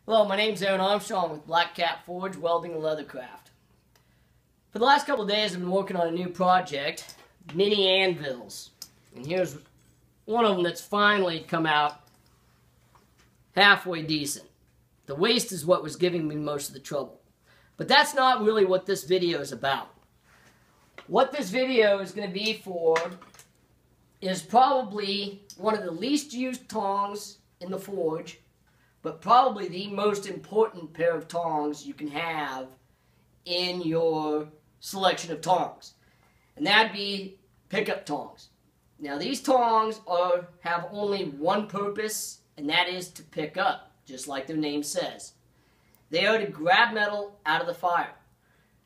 Hello, my name's Aaron Armstrong with Black Cat Forge Welding and Leathercraft. For the last couple of days I've been working on a new project, mini anvils. And here's one of them that's finally come out halfway decent. The waste is what was giving me most of the trouble. But that's not really what this video is about. What this video is going to be for is probably one of the least used tongs in the forge, but probably the most important pair of tongs you can have in your selection of tongs. And that'd be pickup tongs. Now these tongs have only one purpose, and that is to pick up, just like their name says. They are to grab metal out of the fire.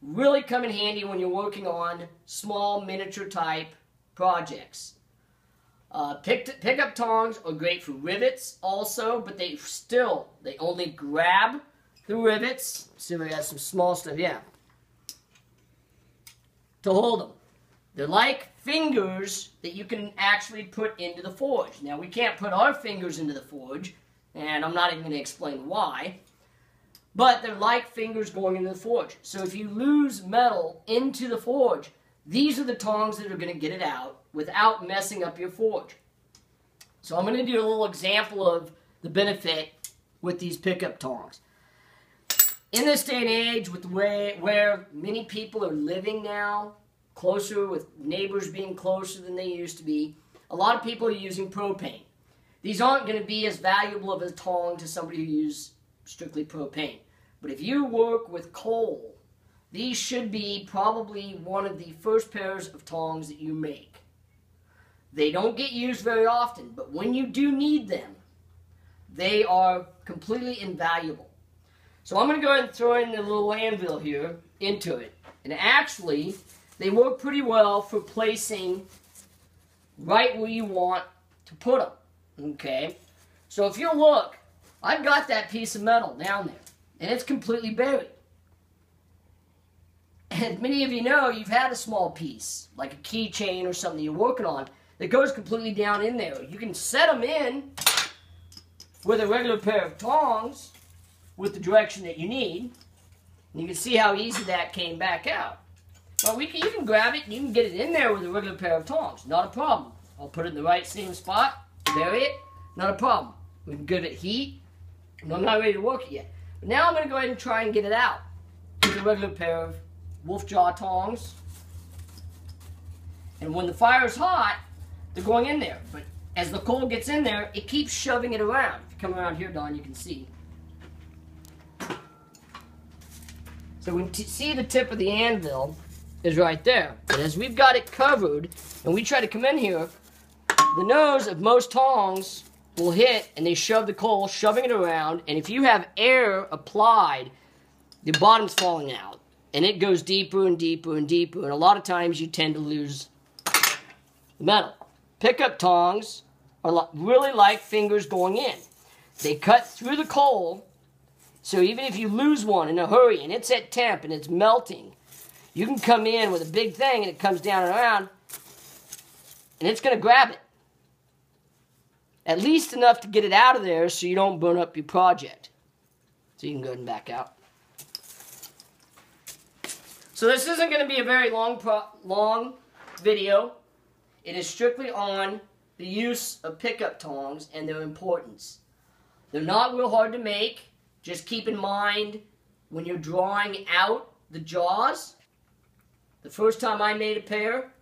Really come in handy when you're working on small miniature type projects. Pickup tongs are great for rivets also, but they only grab the rivets. See, we got some small stuff, yeah, to hold them. They're like fingers that you can actually put into the forge. Now, we can't put our fingers into the forge, and I'm not even going to explain why, but they're like fingers going into the forge. So if you lose metal into the forge, these are the tongs that are going to get it out without messing up your forge. So I'm going to do a little example of the benefit with these pickup tongs. In this day and age, with the way where many people are living now, closer with neighbors being closer than they used to be, a lot of people are using propane. These aren't going to be as valuable of a tong to somebody who uses strictly propane. But if you work with coal, these should be probably one of the first pairs of tongs that you make. They don't get used very often, but when you do need them, they are completely invaluable. So I'm going to go ahead and throw in the little anvil here into it. And actually, they work pretty well for placing right where you want to put them. Okay? So if you look, I've got that piece of metal down there, and it's completely buried. And many of you know, you've had a small piece, like a keychain or something you're working on, that goes completely down in there. You can set them in with a regular pair of tongs with the direction that you need. And you can see how easy that came back out. Well, you can grab it and you can get it in there with a regular pair of tongs. Not a problem. I'll put it in the right same spot, bury it, not a problem. We can give it heat, and I'm not ready to work it yet. But now I'm going to go ahead and try and get it out with a regular pair of wolf jaw tongs. And when the fire is hot, they're going in there. But as the coal gets in there, it keeps shoving it around. If you come around here, Don, you can see. So we see the tip of the anvil is right there. But as we've got it covered, and we try to come in here, the nose of most tongs will hit, and they shove the coal, shoving it around. And if you have air applied, the bottom's falling out. And it goes deeper and deeper and deeper. And a lot of times you tend to lose the metal. Pickup tongs are really like fingers going in. They cut through the coal, so even if you lose one in a hurry and it's at temp and it's melting, you can come in with a big thing and it comes down and around, and it's going to grab it. At least enough to get it out of there so you don't burn up your project. So you can go ahead and back out. So this isn't going to be a very long video. It is strictly on the use of pickup tongs and their importance. They're not real hard to make. Just keep in mind when you're drawing out the jaws. The first time I made a pair,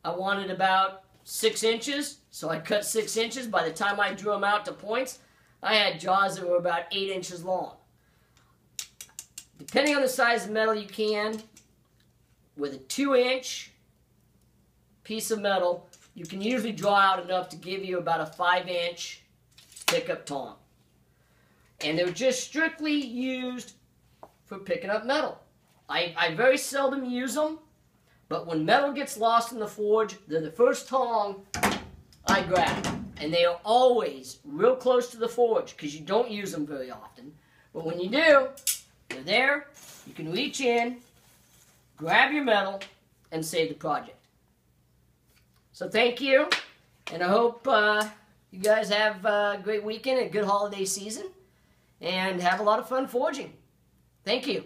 I wanted about 6 inches, so I cut 6 inches. By the time I drew them out to points, I had jaws that were about 8 inches long. Depending on the size of metal you can, with a 2-inch piece of metal, you can usually draw out enough to give you about a 5-inch pickup tong. And they're just strictly used for picking up metal. I very seldom use them, but when metal gets lost in the forge, they're the first tong I grab. And they are always real close to the forge because you don't use them very often. But when you do, they're there. You can reach in, grab your metal, and save the project. So thank you, and I hope you guys have a great weekend, a good holiday season. and have a lot of fun forging. Thank you.